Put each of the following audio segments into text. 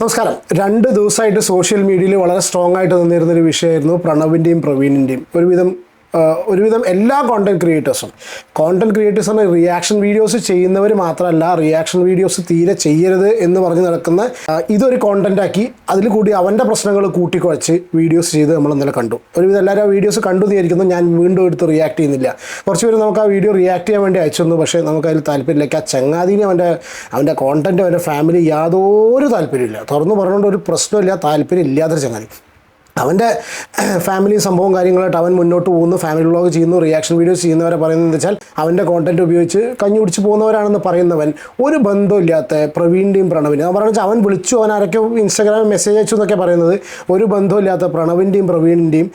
നമസ്കാരം. 2 ദിവസമായിട്ട് സോഷ്യൽ മീഡിയയിൽ വളരെ സ്ട്രോങ് ആയിട്ട് നിന്നിരുന്നൊരു വിഷയമായിരുന്നു പ്രണവിൻ്റെയും പ്രവീണിൻ്റെയും. ഒരുവിധം എല്ലാ കോണ്ടന്റ് ക്രിയേറ്റേഴ്സും റിയാക്ഷൻ വീഡിയോസ് ചെയ്യുന്നവർ മാത്രമല്ല, റിയാക്ഷൻ വീഡിയോസ് തീരെ ചെയ്യരുത് എന്ന് പറഞ്ഞ് നടക്കുന്ന ഇതൊരു കോണ്ടന്റ് ആക്കി അതിൽ കൂടി അവൻ്റെ പ്രശ്നങ്ങൾ കൂട്ടിക്കുഴച്ച് വീഡിയോസ് ചെയ്ത് നമ്മൾ ഇന്നലെ കണ്ടു. ഒരുവിധം എല്ലാവരും ആ വീഡിയോസ് കണ്ടു തീരിക്കുന്നു. ഞാൻ വീണ്ടും എടുത്ത് റിയാക്ട് ചെയ്യുന്നില്ല. കുറച്ച് പേര് നമുക്ക് ആ വീഡിയോ റിയാക്ട് ചെയ്യാൻ വേണ്ടി അയച്ചു തന്നു. പക്ഷേ നമുക്കതിൽ താല്പര്യമില്ല. ആ ചങ്ങാതിന് അവൻ്റെ കോണ്ടന്റ് അവൻ്റെ ഫാമിലി യാതൊരു താല്പര്യമില്ല. തുറന്നു പറഞ്ഞുകൊണ്ട് ഒരു പ്രശ്നമില്ല, താല്പര്യം ഇല്ലാത്തൊരു ചങ്ങാതി. അവൻ്റെ ഫാമിലി സംഭവം കാര്യങ്ങളായിട്ട് അവൻ മുന്നോട്ട് പോകുന്നു, ഫാമിലി വ്ളോഗ് ചെയ്യുന്നു, റിയാക്ഷൻ വീഡിയോസ് ചെയ്യുന്നവരെ പറയുന്നത് വെച്ചാൽ അവൻ്റെ കോണ്ടന്റ് ഉപയോഗിച്ച് കഞ്ഞി കുടിച്ച് പോകുന്നവരാണെന്ന് പറയുന്നവൻ ഒരു ബന്ധമില്ലാത്ത പ്രവീണിൻ്റെയും പ്രണവിൻ്റെയും അവൻ പറഞ്ഞാൽ അവൻ വിളിച്ചു, അവൻ ആരൊക്കെ ഇൻസ്റ്റാഗ്രാമിൽ മെസ്സേജ് അയച്ചു എന്നൊക്കെ പറയുന്നത്. ഒരു ബന്ധമില്ലാത്ത പ്രണവിൻ്റെയും പ്രവീണിൻ്റെയും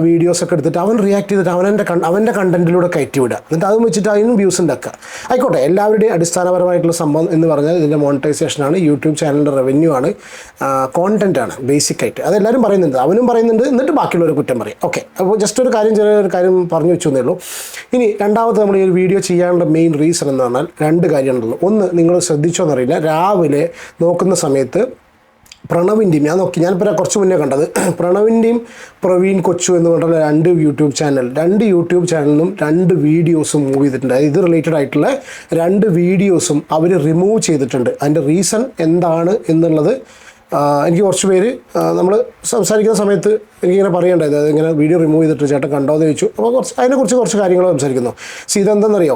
വീഡിയോസൊക്കെ എടുത്തിട്ട് അവൻ റിയാക്ട് ചെയ്തിട്ട് അവൻ്റെ കണ്ടന്റിലൂടെ കയറ്റി വിടുക. എന്നിട്ട് അതും വെച്ചിട്ട് അതിനും വ്യൂസ് ഉണ്ടാക്കുക. ആയിക്കോട്ടെ, എല്ലാവരുടെയും അടിസ്ഥാനപരമായിട്ടുള്ള സംഭവം എന്ന് പറഞ്ഞാൽ ഇതിൻ്റെ മോണിറ്റൈസേഷനാണ്, യൂട്യൂബ് ചാനലിൻ്റെ റവന്യൂ ആണ്, കോണ്ടൻറ്റാണ് ബേസിക്കായിട്ട്. അതെല്ലാവരും പറയുന്നുണ്ട്, അവനും പറയുന്നുണ്ട്. എന്നിട്ട് ബാക്കിയുള്ളവർ കുറ്റം പറയും. ഓക്കെ, അപ്പോൾ ജസ്റ്റ് ചെറിയൊരു കാര്യം പറഞ്ഞു വെച്ചു എന്നേ ഉള്ളൂ. ഇനി രണ്ടാമത് നമ്മൾ ഈ ഒരു വീഡിയോ ചെയ്യാനുള്ള മെയിൻ റീസൺ എന്ന് പറഞ്ഞാൽ 2 കാര്യമാണുള്ളത്. ഒന്ന്, നിങ്ങൾ ശ്രദ്ധിച്ചോന്നറിയില്ല, രാവിലെ നോക്കുന്ന സമയത്ത് പ്രണവിൻ്റെയും ഞാനിപ്പോൾ കുറച്ച് മുന്നേ കണ്ടത് പ്രണവിൻ്റെയും പ്രവീൺ കൊച്ചു എന്ന് പറഞ്ഞിട്ടുള്ള 2 യൂട്യൂബ് ചാനലിനും 2 വീഡിയോസും മൂവ് ചെയ്തിട്ടുണ്ട്. ഇത് റിലേറ്റഡ് ആയിട്ടുള്ള 2 വീഡിയോസും അവർ റിമൂവ് ചെയ്തിട്ടുണ്ട്. അതിൻ്റെ റീസൺ എന്താണ് എന്നുള്ളത് എനിക്ക് കുറച്ച് പേര് നമ്മൾ സംസാരിക്കുന്ന സമയത്ത് എനിക്കിങ്ങനെ പറയേണ്ടത്, ഇങ്ങനെ വീഡിയോ റിമൂവ് ചെയ്തിട്ട് ചേട്ടൻ കണ്ടോ എന്ന് ചോദിച്ചു. അപ്പോൾ അതിനെക്കുറിച്ച് കുറച്ച് കാര്യങ്ങൾ സംസാരിക്കുന്നു. ഇതെന്താണെന്നറിയോ,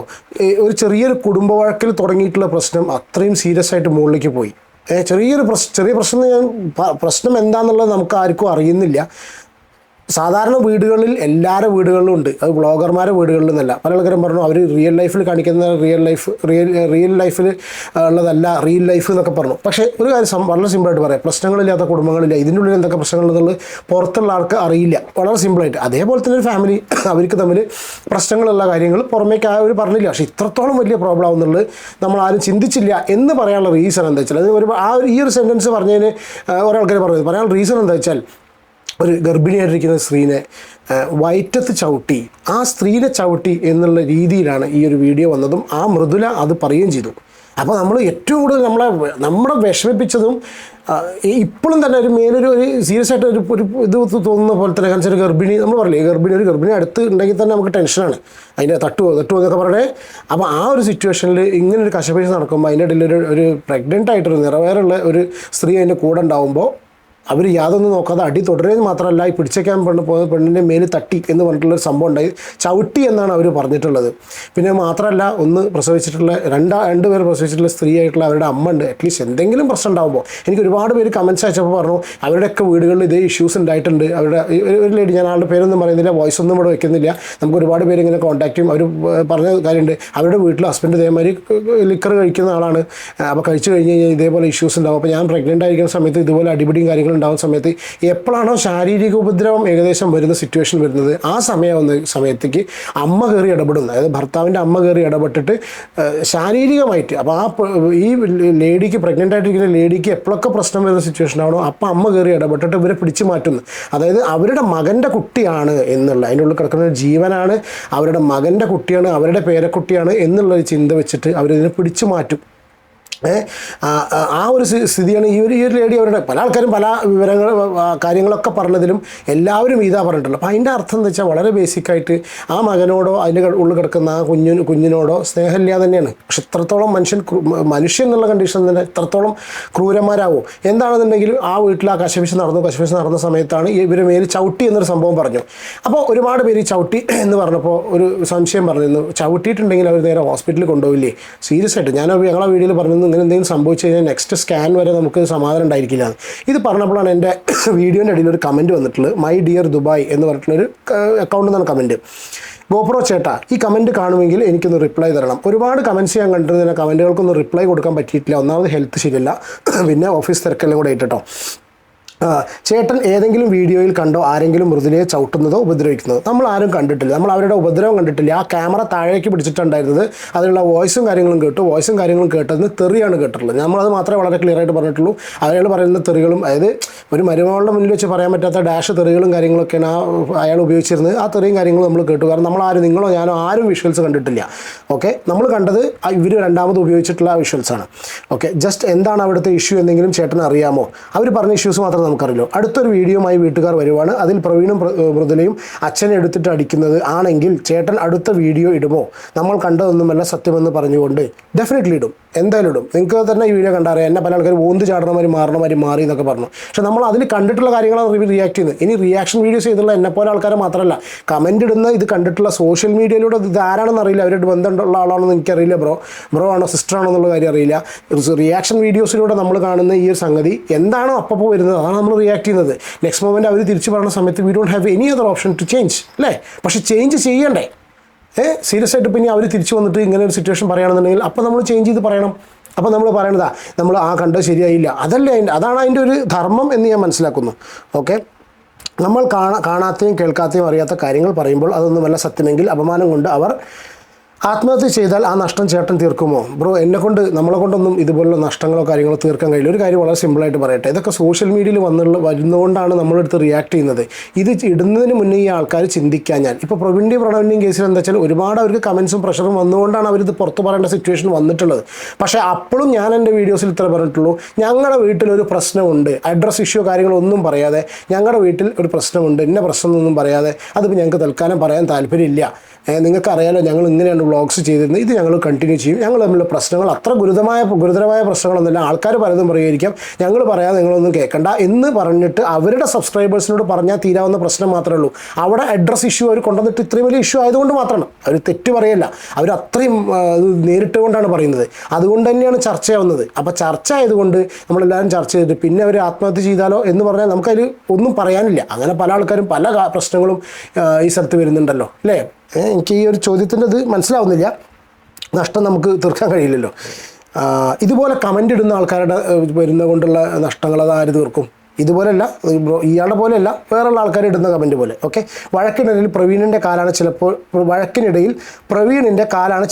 ഒരു ചെറിയൊരു കുടുംബ വഴക്കിൽ തുടങ്ങിയിട്ടുള്ള പ്രശ്നം അത്രയും സീരിയസ് ആയിട്ട് മുകളിലേക്ക് പോയി. ചെറിയ പ്രശ്നം എന്താണെന്നുള്ളത് നമുക്ക് ആർക്കും അറിയുന്നില്ല. സാധാരണ വീടുകളിൽ എല്ലാവരുടെ വീടുകളിലും ഉണ്ട്, അത് ബ്ലോഗർമാരുടെ വീടുകളിൽ നിന്നല്ല. പല ആൾക്കാരും പറഞ്ഞു അവർ റിയൽ ലൈഫിൽ കാണിക്കുന്ന റിയൽ ലൈഫിൽ ഉള്ളതല്ല റിയൽ ലൈഫ് എന്നൊക്കെ പറഞ്ഞു. പക്ഷേ ഒരു കാര്യം വളരെ സിമ്പിളായിട്ട് പറയാം, പ്രശ്നങ്ങളില്ലാത്ത കുടുംബങ്ങളില്ല. ഇതിൻ്റെ ഉള്ളിൽ എന്തൊക്കെ പ്രശ്നങ്ങളുള്ളത് പുറത്തുള്ള ആൾക്ക് അറിയില്ല, വളരെ സിമ്പിളായിട്ട്. അതേപോലെ തന്നെ ഒരു ഫാമിലി, അവർക്ക് തമ്മിൽ പ്രശ്നങ്ങളുള്ള കാര്യങ്ങൾ പുറമേക്ക് അവർ പറഞ്ഞില്ല. പക്ഷേ ഇത്രത്തോളം വലിയ പ്രോബ്ലം ആവുന്നുള്ളത് നമ്മൾ ആരും ചിന്തിച്ചില്ല എന്ന് പറയാനുള്ള റീസൺ എന്താ വെച്ചാൽ, അത് ഈ ഒരു സെൻറ്റൻസ് പറഞ്ഞതിന് ഒരാൾക്കാർ പറയാനുള്ള റീസൺ എന്താ വെച്ചാൽ, ഒരു ഗർഭിണിയായിട്ടിരിക്കുന്ന സ്ത്രീനെ വയറ്റത്ത് ചവിട്ടി, ആ സ്ത്രീനെ ചവിട്ടി എന്നുള്ള രീതിയിലാണ് ഈ ഒരു വീഡിയോ വന്നതും ആ മൃദുല അത് പറയുകയും ചെയ്തു. അപ്പോൾ നമ്മൾ ഏറ്റവും കൂടുതൽ നമ്മളെ വിഷമിപ്പിച്ചതും ഇപ്പോഴും തന്നെ ഒരു സീരിയസ് ആയിട്ട് ഒരു ഇത് തോന്നുന്ന പോലെ തന്നെ. കാരണം ഒരു ഗർഭിണി, നമ്മൾ പറയില്ലേ, ഒരു ഗർഭിണി അടുത്ത് ഉണ്ടെങ്കിൽ തന്നെ നമുക്ക് ടെൻഷനാണ്, അതിൻ്റെ തട്ടുമോ എന്നൊക്കെ പറയണേ. അപ്പോൾ ആ ഒരു സിറ്റുവേഷനിൽ ഇങ്ങനെ ഒരു കശപേശ നടക്കുമ്പോൾ അതിൻ്റെ ഇടയിൽ ഒരു പ്രഗ്നൻ്റ് ആയിട്ടൊരു നിറവേറുള്ള ഒരു സ്ത്രീ അതിൻ്റെ കൂടെ ഉണ്ടാവുമ്പോൾ അവർ യാതൊന്നും നോക്കാതെ അടി തുടരുന്നത് മാത്രമല്ല, ഈ പിടിച്ചേക്കാൻ പോകുന്ന പെണ്ണിൻ്റെ മേൽ തട്ടി എന്ന് പറഞ്ഞിട്ടുള്ളൊരു സംഭവം ഉണ്ടായി. ചവിട്ടി എന്നാണ് അവർ പറഞ്ഞിട്ടുള്ളത്. പിന്നെ മാത്രമല്ല, ഒന്ന് പ്രസവിച്ചിട്ടുള്ള രണ്ട് പേര് പ്രസവിച്ചിട്ടുള്ള സ്ത്രീ ആയിട്ടുള്ള അവരുടെ അമ്മ ഉണ്ട്. അറ്റ്ലീസ്റ്റ് എന്തെങ്കിലും പ്രശ്നം ഉണ്ടാകുമ്പോൾ എനിക്ക് ഒരുപാട് പേര് കമൻറ്റ്സ് അയച്ചപ്പോൾ പറഞ്ഞു അവരുടെയൊക്കെ വീടുകളിൽ ഇതേ ഇഷ്യൂസ് ഉണ്ടായിട്ടുണ്ട്. അവരുടെ ഒരു ലേഡി, ഞാൻ ആളുടെ പേരൊന്നും പറയുന്നില്ല, വോയിസ് ഒന്നും ഇവിടെ വെക്കുന്നില്ല, നമുക്ക് ഒരുപാട് പേര് ഇങ്ങനെ കോൺടാക്ട് ചെയ്യും. അവർ പറഞ്ഞ കാര്യമുണ്ട്, അവരുടെ വീട്ടിൽ ഹസ്ബൻഡ് ഇതേമാതിരി ലിക്കർ കഴിക്കുന്ന ആളാണ്. അപ്പോൾ കഴിച്ചു കഴിഞ്ഞ് കഴിഞ്ഞാൽ ഇതേപോലെ ഇഷ്യൂസ് ഉണ്ടാവും. അപ്പോൾ ഞാൻ പ്രഗ്നൻ്റ് ആയിരിക്കുന്ന സമയത്ത് ഇതുപോലെ അടിപിടിയും കാര്യങ്ങളും ഉണ്ടാകുന്ന സമയത്ത് എപ്പോഴാണോ ശാരീരിക ഉപദ്രവം ഏകദേശം വരുന്ന സിറ്റുവേഷൻ വരുന്നത്, ആ സമയത്തേക്ക് അമ്മ കയറി ഇടപെടുന്നത്, അതായത് ഭർത്താവിൻ്റെ അമ്മ കയറി ഇടപെട്ടിട്ട് ശാരീരികമായിട്ട്. അപ്പോൾ ഈ ലേഡിക്ക്, പ്രഗ്നൻ്റ് ആയിട്ടിരിക്കുന്ന ലേഡിക്ക് എപ്പോഴൊക്കെ പ്രശ്നം വരുന്ന സിറ്റുവേഷൻ ആണോ അപ്പം അമ്മ കയറി ഇടപെട്ടിട്ട് ഇവരെ പിടിച്ചു മാറ്റുന്നു. അതായത് അവരുടെ മകൻ്റെ കുട്ടിയാണ് എന്നുള്ള, അതിൻ്റെ ഉള്ളിൽ കിടക്കുന്ന ജീവനാണ്, അവരുടെ മകൻ്റെ കുട്ടിയാണ്, അവരുടെ പേരക്കുട്ടിയാണ് എന്നുള്ളൊരു ചിന്ത വെച്ചിട്ട് അവരിതിനെ പിടിച്ചു മാറ്റും. ആ ഒരു സ്ഥിതിയാണ് ഈ ഒരു ലേഡി. അവരുടെ പല ആൾക്കാരും പല കാര്യങ്ങളൊക്കെ പറഞ്ഞതിലും എല്ലാവരും ഇതാ പറഞ്ഞിട്ടുള്ളത്. അപ്പോൾ അതിൻ്റെ അർത്ഥം എന്താ വെച്ചാൽ വളരെ ബേസിക്കായിട്ട് ആ മകനോടോ അതിൻ്റെ ഉള്ളിൽ കിടക്കുന്ന ആ കുഞ്ഞിനോടോ സ്നേഹമില്ലാതെ തന്നെയാണ്. പക്ഷെ ഇത്രത്തോളം മനുഷ്യൻ എന്നുള്ള കണ്ടീഷൻ തന്നെ ഇത്രത്തോളം ക്രൂരന്മാരാവും. എന്താണെന്നുണ്ടെങ്കിൽ ആ വീട്ടിൽ ആ കശപിശ നടന്ന സമയത്താണ് ഇവരെ മേൽ ചവിട്ടി എന്നൊരു സംഭവം പറഞ്ഞു. അപ്പോൾ ഒരുപാട് പേര് ചവിട്ടി എന്ന് പറഞ്ഞപ്പോൾ ഒരു സംശയം പറഞ്ഞിരുന്നു, ചവിട്ടിയിട്ടുണ്ടെങ്കിൽ അവർ നേരെ ഹോസ്പിറ്റലിൽ കൊണ്ടുപോയില്ലേ? സീരിയസ് ആയിട്ട് ഞങ്ങളെ വീഡിയോയിൽ പറഞ്ഞിരുന്നു, ഇങ്ങനെ എന്തെങ്കിലും സംഭവിച്ചു കഴിഞ്ഞാൽ നെക്സ്റ്റ് സ്കാൻ വരെ നമുക്ക് സമാധാനം ഉണ്ടായിരിക്കില്ല. ഇത് പറഞ്ഞപ്പോഴാണ് എൻ്റെ വീഡിയോൻ്റെ അടിയിൽ ഒരു കമൻറ്റ് വന്നിട്ടുള്ളത്. മൈ ഡിയർ ദുബായ് എന്ന് പറഞ്ഞിട്ടുള്ളൊരു അക്കൗണ്ടിൽ നിന്നാണ് കമൻറ്റ്. ഗോപ്രോ ചേട്ടാ, ഈ കമൻറ്റ് കാണുമെങ്കിൽ എനിക്കൊന്ന് റിപ്ലൈ തരണം. ഒരുപാട് കമൻറ്റ്സ് ഞാൻ കണ്ടിരുന്ന കമൻറ്റുകൾക്കൊന്നും റിപ്ലൈ കൊടുക്കാൻ പറ്റിയിട്ടില്ല. ഒന്നാമത് ഹെൽത്ത് ശരിയല്ല, പിന്നെ ഓഫീസ് തിരക്കെല്ലാം കൂടെ ആയിട്ടോ. ചേട്ടൻ ഏതെങ്കിലും വീഡിയോയിൽ കണ്ടോ ആരെങ്കിലും മൃദുലയെ ചവിട്ടുന്നതോ ഉപദ്രവിക്കുന്നതോ? നമ്മൾ ആരും കണ്ടിട്ടില്ല, നമ്മൾ അവരുടെ ഉപദ്രവം കണ്ടിട്ടില്ല. ആ ക്യാമറ താഴേക്ക് പിടിച്ചിട്ടുണ്ടായിരുന്നത്, അതിലുള്ള വോയിസും കാര്യങ്ങളും കേട്ടു. വോയിസും കാര്യങ്ങളും കേട്ടതിന് തെറിയാണ് കേട്ടിട്ടുള്ളത്. നമ്മളത് മാത്രമേ വളരെ ക്ലിയർ ആയിട്ട് പറഞ്ഞിട്ടുള്ളൂ. അയാൾ പറയുന്ന തെറികളും, അതായത് ഒരു മരുമകളുടെ മുന്നിൽ വെച്ച് പറയാൻ പറ്റാത്ത ഡാഷ് തെറികളും കാര്യങ്ങളൊക്കെയാണ് അയാൾ ഉപയോഗിച്ചിരുന്നത്. ആ തെറിയും കാര്യങ്ങളും നമ്മൾ കേട്ടു. കാരണം നമ്മളാരും, നിങ്ങളോ ഞാനോ ആരും വിഷ്വൽസ് കണ്ടിട്ടില്ല. ഓക്കെ, നമ്മൾ കണ്ടത് ഇവർ രണ്ടാമത് ഉപയോഗിച്ചിട്ടുള്ള വിഷ്വൽസാണ്. ഓക്കെ, ജസ്റ്റ് എന്താണ് അവിടുത്തെ ഇഷ്യൂ എന്തെങ്കിലും ചേട്ടൻ അറിയാമോ? അവർ പറഞ്ഞ ഇഷ്യൂസ് മാത്രമേ നമുക്കറിയില്ലോ. അടുത്തൊരു വീഡിയോയുമായി വീട്ടുകാർ വരുവാണ്. അതിൽ പ്രവീണും മൃദുലയും അച്ഛനെ എടുത്തിട്ട് അടിക്കുന്നത് ആണെങ്കിൽ ചേട്ടൻ അടുത്ത വീഡിയോ ഇടുമോ? നമ്മൾ കണ്ടതൊന്നുമല്ല സത്യമെന്ന് പറഞ്ഞുകൊണ്ട്. ഡെഫിനറ്റ്ലി ഇടും, എന്തായാലും ഇടും. നിങ്ങൾക്ക് തന്നെ ഈ വീഡിയോ കണ്ടറിയാം, എന്നെ പല ആൾക്കാർ ഓന്ത് ചാടണമാതിരി മാറണമാതിരി മാറി എന്നൊക്കെ പറഞ്ഞു. പക്ഷേ നമ്മൾ അതിൽ കണ്ടിട്ടുള്ള കാര്യങ്ങളാണ് റിയാക്ട് ചെയ്യുന്നത്. ഇനി റിയാക്ഷൻ വീഡിയോസ് ചെയ്തുള്ള എന്നെപ്പോലെ ആൾക്കാരെ മാത്രമല്ല, കമൻറ്റ് ഇടുന്ന ഇത് കണ്ടിട്ടുള്ള സോഷ്യൽ മീഡിയയിലൂടെ ഇത് ആരാണെന്ന് അറിയില്ല, അവരുടെ ബന്ധമുള്ള ആളാണെന്ന് എനിക്കറിയില്ല, ബ്രോ ആണോ സിസ്റ്റർ ആണോ എന്നുള്ള കാര്യം അറിയില്ല. റിയാക്ഷൻ വീഡിയോസിലൂടെ നമ്മൾ കാണുന്ന ഈ ഒരു സംഗതി എന്താണോ അപ്പോൾ വരുന്നത് അതാണ് നമ്മൾ റിയാക്ട് ചെയ്യുന്നത്. നെക്സ്റ്റ് മൊമെൻറ്റ് അവർ തിരിച്ച് പറയുന്ന സമയത്ത് we don't have any other option to change, അല്ലേ? പക്ഷേ ചേഞ്ച് ചെയ്യണ്ടേ? സീരിയസ് ആയിട്ട് ഇപ്പോൾ ഇനി അവർ തിരിച്ച് വന്നിട്ട് ഇങ്ങനെ ഒരു സിറ്റുവേഷൻ പറയുകയാണെന്നുണ്ടെങ്കിൽ അപ്പോൾ നമ്മൾ ചേഞ്ച് ചെയ്ത് പറയണം. അപ്പോൾ നമ്മൾ പറയണതാ നമ്മൾ കണ്ടത് ശരിയായില്ല, അതല്ലേ അതാണ് അതിൻ്റെ ഒരു ധർമ്മം എന്ന് ഞാൻ മനസ്സിലാക്കുന്നു. ഓക്കെ, നമ്മൾ കാണാത്തയും കേൾക്കാത്തയും അറിയാത്ത കാര്യങ്ങൾ പറയുമ്പോൾ അതൊന്നുമല്ല സത്യമെങ്കിൽ അപമാനം കൊണ്ട് അവർ ആത്മഹത്യ ചെയ്താൽ ആ നഷ്ടം ചേട്ടൻ തീർക്കുമോ? ബ്രോ, എന്നെക്കൊണ്ട് നമ്മളെ കൊണ്ടൊന്നും ഇതുപോലുള്ള നഷ്ടങ്ങളോ കാര്യങ്ങളോ തീർക്കാൻ കഴിയില്ല. ഒരു കാര്യം വളരെ സിമ്പിളായിട്ട് പറയട്ടെ, ഇതൊക്കെ സോഷ്യൽ മീഡിയയിൽ വരുന്നതുകൊണ്ടാണ് നമ്മളെടുത്ത് റിയാക്ട് ചെയ്യുന്നത്. ഇത് ഇടുന്നതിന് മുന്നേ ഈ ആൾക്കാർ ചിന്തിക്കാൻ ഇപ്പോൾ പ്രവീണിൻ്റെയും പ്രണവിൻ്റെയും കേസിൽ എന്താ വെച്ചാൽ ഒരുപാട് അവർക്ക് കമൻസും പ്രഷറും വന്നുകൊണ്ടാണ് അവരിത് പുറത്ത് പറയേണ്ട സിറ്റുവേഷൻ വന്നിട്ടുള്ളത്. പക്ഷേ അപ്പോഴും ഞാൻ എൻ്റെ വീഡിയോസിൽ ഇത്ര പറഞ്ഞിട്ടുള്ളൂ, ഞങ്ങളുടെ വീട്ടിലൊരു പ്രശ്നമുണ്ട്, അഡ്രസ് ഇഷ്യൂ കാര്യങ്ങളൊന്നും പറയാതെ, ഞങ്ങളുടെ വീട്ടിൽ ഒരു പ്രശ്നമുണ്ട്, ഇന്ന പ്രശ്നം എന്നൊന്നും പറയാതെ, അതിപ്പോൾ ഞങ്ങൾക്ക് തൽക്കാലം പറയാൻ താല്പര്യമില്ല. നിങ്ങൾക്കറിയാലോ ഞങ്ങൾ ഇങ്ങനെയാണ് വ്ളോഗ്സ് ചെയ്തിരുന്നത്, ഇത് ഞങ്ങൾ കണ്ടിന്യൂ ചെയ്യും. ഞങ്ങൾ തമ്മിലുള്ള പ്രശ്നങ്ങൾ അത്ര ഗുരുതരമായ പ്രശ്നങ്ങളൊന്നുമില്ല, ആൾക്കാർ പലതും പറയുമായിരിക്കാം, ഞങ്ങൾ പറയാതെ നിങ്ങളൊന്നും കേൾക്കണ്ട എന്ന് പറഞ്ഞിട്ട് അവരുടെ സബ്സ്ക്രൈബേഴ്സിനോട് പറഞ്ഞാൽ തീരാവുന്ന പ്രശ്നം മാത്രമേ ഉള്ളൂ. അവിടെ അഡ്രസ് ഇഷ്യൂ അവർ കൊണ്ടുവന്നിട്ട് ഇത്രയും വലിയ ഇഷ്യൂ ആയതുകൊണ്ട് മാത്രമാണ്. അവർ തെറ്റ് പറയല്ല, അവർ അത്രയും നേരിട്ട് കൊണ്ടാണ് പറയുന്നത്. അതുകൊണ്ട് തന്നെയാണ് ചർച്ചയാവുന്നത്. അപ്പോൾ ചർച്ച ആയതുകൊണ്ട് നമ്മളെല്ലാവരും ചർച്ച ചെയ്തിട്ട് പിന്നെ അവർ ആത്മഹത്യ ചെയ്താലോ എന്ന് പറഞ്ഞാൽ നമുക്കതിൽ ഒന്നും പറയാനില്ല. അങ്ങനെ പല ആൾക്കാരും പല പ്രശ്നങ്ങളും ഈ സ്ഥലത്ത് വരുന്നുണ്ടല്ലോ, അല്ലേ? എനിക്ക് ഈ ഒരു ചോദ്യത്തിൻ്റെ ഇത് മനസ്സിലാവുന്നില്ല. നഷ്ടം നമുക്ക് തീർക്കാൻ കഴിയില്ലല്ലോ. ഇതുപോലെ കമൻ്റ് ഇടുന്ന ആൾക്കാരുടെ വരുന്ന കൊണ്ടുള്ള നഷ്ടങ്ങൾ അത് ആര് തീർക്കും? ഇതുപോലെയല്ല, ഇയാളുടെ പോലെയല്ല, വേറെയുള്ള ആൾക്കാർ ഇടുന്ന കമൻറ്റ് പോലെ. ഓക്കെ, വഴക്കിനിടയിൽ പ്രവീണിൻ്റെ കാലാണ്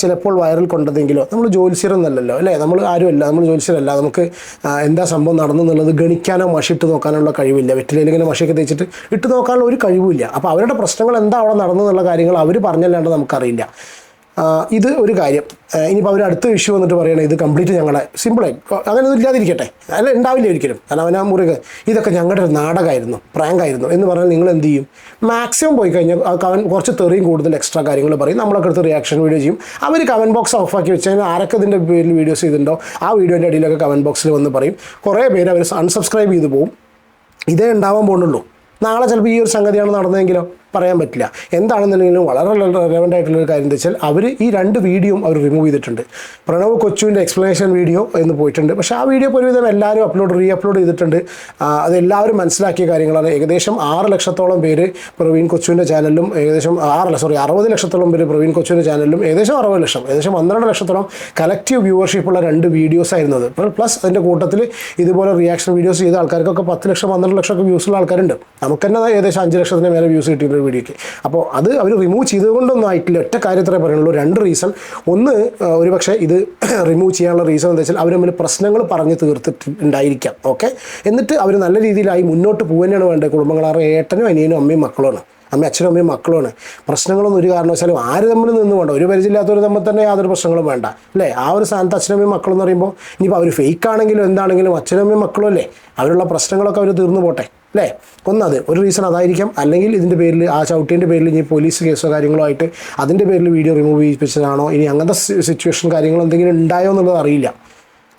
ചിലപ്പോൾ വൈറൽ കൊണ്ടതെങ്കിലോ? നമ്മൾ ജ്യോത്സ്യരൊന്നല്ലല്ലോ, അല്ലേ? നമ്മൾ ആരുമല്ല, നമ്മൾ ജ്യോത്സ്യരല്ല. നമുക്ക് എന്താ സംഭവം നടന്നു എന്നുള്ളത് ഗണിക്കാനോ മഷിട്ട് നോക്കാനുള്ള കഴിവില്ല. വെറ്റിലയിൽ ഇങ്ങനെ മഷിയൊക്കെ തേച്ചിട്ട് ഇട്ട് നോക്കാനുള്ള ഒരു കഴിവുമില്ല. അപ്പോൾ അവരുടെ പ്രശ്നങ്ങൾ എന്താ അവിടെ നടന്നു എന്നുള്ള കാര്യങ്ങൾ അവർ പറഞ്ഞല്ലാണ്ട് നമുക്കറിയില്ല. ഇത് ഒരു കാര്യം. ഇനിയിപ്പോൾ അവർ അടുത്ത ഇഷ്യൂ വന്നിട്ട് പറയണേ ഇത് കംപ്ലീറ്റ് ഞങ്ങളെ സിമ്പിളായി അങ്ങനെയൊന്നും ഇല്ലാതിരിക്കട്ടെ, അല്ല ഉണ്ടാവില്ല ഒരിക്കലും. കാരണം അവനാ മുറിക ഇതൊക്കെ ഞങ്ങളുടെ ഒരു നാടകമായിരുന്നു, പ്രാങ്കായിരുന്നു എന്ന് പറഞ്ഞാൽ നിങ്ങൾ എന്ത് ചെയ്യും? മാക്സിമം പോയി കഴിഞ്ഞാൽ അവൻ കുറച്ച് തെറിയും കൂടുതൽ എക്സ്ട്രാ കാര്യങ്ങൾ പറയും, നമ്മളൊക്കെ അടുത്ത് റിയാക്ഷൻ വീഡിയോ ചെയ്യും. അവർ കമൻറ്റ് ബോക്സ് ഓഫാക്കി വെച്ച് കഴിഞ്ഞാൽ ആരൊക്കെ ഇതിൻ്റെ പേരിൽ വീഡിയോസ് ചെയ്തിട്ടുണ്ടോ ആ വീഡിയോൻ്റെ അടിയിലൊക്കെ കമൻറ്റ് ബോക്സിൽ വന്ന് പറയും. കുറേ പേര് അവർ അൺസബ്സ്ക്രൈബ് ചെയ്ത് പോകും. ഇതേ ഉണ്ടാവാൻ പോകുന്നുള്ളൂ. നാളെ ചിലപ്പോൾ ഈ ഒരു സംഗതിയാണ് നടന്നതെങ്കിലോ പറയാൻ പറ്റില്ല. എന്താണെന്നുണ്ടെങ്കിലും വളരെ റെലവൻ്റ് ആയിട്ടുള്ളൊരു കാര്യം എന്താ വെച്ചാൽ അവർ ഈ 2 വീഡിയോയും അവർ റിമൂവ് ചെയ്തിട്ടുണ്ട്. പ്രണവ് കൊച്ചുവിൻ്റെ എക്സ്പ്ലനേഷൻ വീഡിയോ എന്ന് പോയിട്ടുണ്ട്. പക്ഷേ ആ വീഡിയോ ഒരുവിധം എല്ലാവരും റീ അപ്ലോഡ് ചെയ്തിട്ടുണ്ട്. അതെല്ലാവരും മനസ്സിലാക്കിയ കാര്യങ്ങളാണ്. ഏകദേശം 6 ലക്ഷത്തോളം പേര് പ്രവീൺ കൊച്ചുവിൻ്റെ ചാനലിലും, ഏകദേശം 60 ലക്ഷത്തോളം പേര് പ്രവീൺ കൊച്ചുവിൻ്റെ ചാനലിലും, ഏകദേശം 60 ലക്ഷം, ഏകദേശം 12 ലക്ഷത്തോളം കലക്റ്റീവ് വ്യൂവർഷിപ്പുള്ള 2 വീഡിയോസ് ആയിരുന്നത്. പ്ലസ് അതിൻ്റെ കൂട്ടത്തിൽ ഇതുപോലെ റിയാക്ഷൻ വീഡിയോസ് ചെയ്ത ആൾക്കാർക്കൊക്കെ 10 ലക്ഷം 12 ലക്ഷമൊക്കെ വ്യൂസുള്ള ആൾക്കാരുണ്ട്. നമുക്ക് തന്നെ ഏകദേശം 5 ലക്ഷത്തിന് മേലെ വ്യൂസ് കിട്ടിയ വീഡിയോയ്ക്ക്. അപ്പോൾ അത് അവർ റിമൂവ് ചെയ്തുകൊണ്ടൊന്നും ആയിട്ടില്ല. ഒറ്റ കാര്യത്തിലേ പറയുള്ളൂ, 2 റീസൺ. ഒന്ന്, ഒരു പക്ഷേ ഇത് റിമൂവ് ചെയ്യാനുള്ള റീസൺ എന്താ വെച്ചാൽ അവർ തമ്മിൽ പ്രശ്നങ്ങൾ പറഞ്ഞ് തീർത്തിട്ടുണ്ടായിരിക്കാം. ഓക്കെ, എന്നിട്ട് അവർ നല്ല രീതിയിലായി മുന്നോട്ട് പോകാനാണ് വേണ്ടത്. കുടുംബങ്ങളാറ് ഏട്ടനും അനിയനും അമ്മയും മക്കളുമാണ്, അച്ഛനും അമ്മയും മക്കളുമാണ്. പ്രശ്നങ്ങളൊന്നും ഒരു കാരണവശാലും ആര് തമ്മിൽ നിന്ന് വേണ്ട, ഒരു പരിചയമില്ലാത്തവർ തമ്മിൽ തന്നെ യാതൊരു പ്രശ്നങ്ങളും വേണ്ട, അല്ലേ? ആ ഒരു സ്ഥാനത്ത് അച്ഛനമ്മയും മക്കളെന്ന് പറയുമ്പോൾ ഇനിയിപ്പോൾ അവർ ഫേക്ക് ആണെങ്കിലും എന്താണെങ്കിലും അച്ഛനമ്മയും മക്കളും അല്ലേ, അവരുള്ള പ്രശ്നങ്ങളൊക്കെ അവർ തീർന്നു പോട്ടെ, അല്ലേ? ഒരു റീസൺ അതായിരിക്കാം. അല്ലെങ്കിൽ ഇതിൻ്റെ പേരിൽ ആ ചവിട്ടീൻ്റെ പേരിൽ ഇനി പോലീസ് കേസോ കാര്യങ്ങളോ ആയിട്ട് അതിൻ്റെ പേരിൽ വീഡിയോ റിമൂവ് ചെയ്യിപ്പിച്ചതാണോ, ഇനി അങ്ങനത്തെ സിറ്റുവേഷൻ കാര്യങ്ങൾ എന്തെങ്കിലും ഉണ്ടായോ എന്നുള്ളത് അറിയില്ല.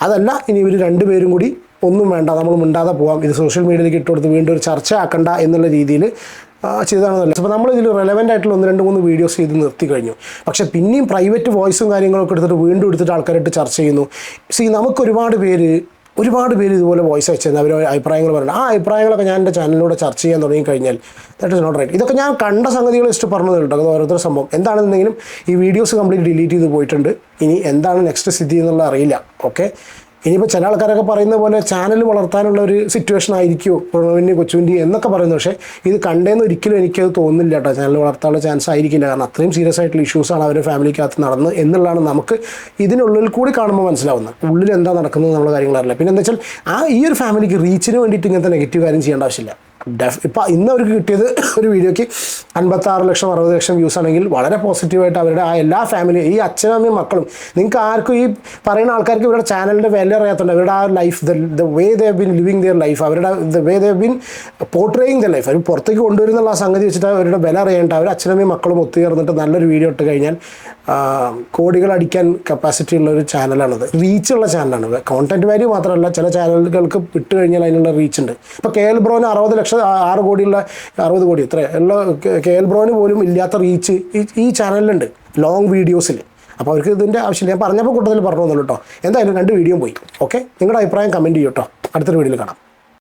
അതല്ല, ഇനി ഇവർ 2 പേരും കൂടി ഒന്നും വേണ്ട, നമ്മൾ മിണ്ടാതെ പോകാം, ഇത് സോഷ്യൽ മീഡിയയിലേക്ക് ഇട്ട് കൊടുത്ത് വീണ്ടും ഒരു ചർച്ച ആക്കണ്ട എന്നുള്ള രീതിയിൽ ചെയ്തതാണെന്നല്ല. അപ്പോൾ നമ്മളിതിൽ റെലവൻ്റ് ആയിട്ടുള്ള 1-2-3 വീഡിയോസ് ചെയ്ത് നിർത്തി കഴിഞ്ഞു. പക്ഷേ പിന്നെയും പ്രൈവറ്റ് വോയിസും കാര്യങ്ങളൊക്കെ എടുത്തിട്ട് വീണ്ടും എടുത്തിട്ട് ആൾക്കാരായിട്ട് ചർച്ച ചെയ്യുന്നു. നമുക്ക് ഒരുപാട് പേര് ഇതുപോലെ വോയിസ് അയച്ചിരുന്നു, അവർ അഭിപ്രായങ്ങൾ പറയുന്നത്. ആ അഭിപ്രായങ്ങളൊക്കെ ഞാൻ എൻ്റെ ചാനലിലൂടെ ചർച്ച ചെയ്യാൻ തുടങ്ങിക്കഴിഞ്ഞാൽ ദാറ്റ് ഇസ് നോട്ട് റൈറ്റ്. ഇതൊക്കെ ഞാൻ കണ്ട സംഗതികൾ ജസ്റ്റ് പറഞ്ഞത് കേട്ടോ, അത് ഓരോരുത്തർ സംഭവം. എന്താണെന്നുണ്ടെങ്കിലും ഈ വീഡിയോസ് കംപ്ലീറ്റ് ഡിലീറ്റ് ചെയ്ത് പോയിട്ടുണ്ട്. ഇനി എന്താണ് നെക്സ്റ്റ് സ്ഥിതി എന്നുള്ള അറിയില്ല. ഓക്കെ, ഇനിയിപ്പോൾ ചില ആൾക്കാരൊക്കെ പറയുന്ന പോലെ ചാനൽ വളർത്താനുള്ള ഒരു സിറ്റുവേഷൻ ആയിരിക്കുമോ പ്രണവിൻ്റെ കൊച്ചുവിൻ്റെ എന്നൊക്കെ പറയുന്നു. പക്ഷേ ഇത് കണ്ടേന്ന് ഒരിക്കലും എനിക്കത് തോന്നുന്നില്ല കേട്ടോ. ചാനൽ വളർത്താനുള്ള ചാൻസ് ആയിരിക്കില്ല. കാരണം അത്രയും സീരിയസ് ആയിട്ടുള്ള ഇഷ്യൂസാണ് അവരുടെ ഫാമിലിക്കകത്ത് നടന്ന് എന്നുള്ളതാണ് നമുക്ക് ഇതിനുള്ളിൽ കൂടി കാണുമ്പോൾ മനസ്സിലാവുന്നത്. ഉള്ളിൽ എന്താ നടക്കുന്നത് എന്നുള്ള കാര്യങ്ങൾ അറിയില്ല. പിന്നെ എന്താ വെച്ചാൽ ഈ ഒരു ഫാമിലിക്ക് റീച്ചിന് വേണ്ടിയിട്ട് ഇങ്ങനത്തെ നെഗറ്റീവ് കാര്യം ചെയ്യേണ്ട ആവശ്യമില്ല. ഇപ്പം ഇന്ന് അവർക്ക് കിട്ടിയത് ഒരു വീഡിയോയ്ക്ക് 56 ലക്ഷം 60 ലക്ഷം വ്യൂസ് ആണെങ്കിൽ വളരെ പോസിറ്റീവായിട്ട് അവരുടെ ആ എല്ലാ ഫാമിലിയും ഈ അച്ഛനമ്മയും മക്കളും, നിങ്ങൾക്ക് ആർക്കും ഈ പറയുന്ന ആൾക്കാർക്ക് ഇവരുടെ ചാനലിൻ്റെ വാല്യൂ അറിയാത്തതുണ്ട്. അവരുടെ ആ life the way they have been living their life, അവരുടെ the way they have been portraying the life, അവർ പുറത്തേക്ക് കൊണ്ടുവരുന്നുള്ള ആ സംഗതി വെച്ചിട്ട് അവരുടെ വില അറിയേണ്ട അവർ അച്ഛനമ്മയും മക്കളും ഒത്തുചേർന്നിട്ട് നല്ലൊരു വീഡിയോ ഇട്ട് കഴിഞ്ഞാൽ കോടികൾ അടിക്കാൻ കപ്പാസിറ്റി ഉള്ള ഒരു ചാനലാണത്. റീച്ചുള്ള ചാനലാണ്. കോണ്ടന്റ് വാല്യൂ മാത്രമല്ല, ചില ചാനലുകൾക്ക് ഇട്ട് കഴിഞ്ഞാൽ അതിനുള്ള റീച്ച് ഉണ്ട്. ഇപ്പോൾ KL ബ്രോന് 60 ലക്ഷം 6 കോടിയുള്ള 60 കോടി ഇത്ര ഉള്ള KL ബ്രോന് പോലും ഇല്ലാത്ത റീച്ച് ഈ ചാനലിലുണ്ട് ലോങ് വീഡിയോസിൽ. അപ്പോൾ അവർക്ക് ഇതിൻ്റെ ആവശ്യമില്ല. ഞാൻ പറഞ്ഞപ്പോൾ കൂട്ടത്തിൽ പറഞ്ഞു തന്നല്ലോ കേട്ടോ. എന്തായാലും 2 വീഡിയോ പോയി. ഓക്കെ, നിങ്ങളുടെ അഭിപ്രായം കമൻറ്റ് ചെയ്യൂ കേട്ടോ. അടുത്തൊരു വീഡിയോയിൽ കാണാം.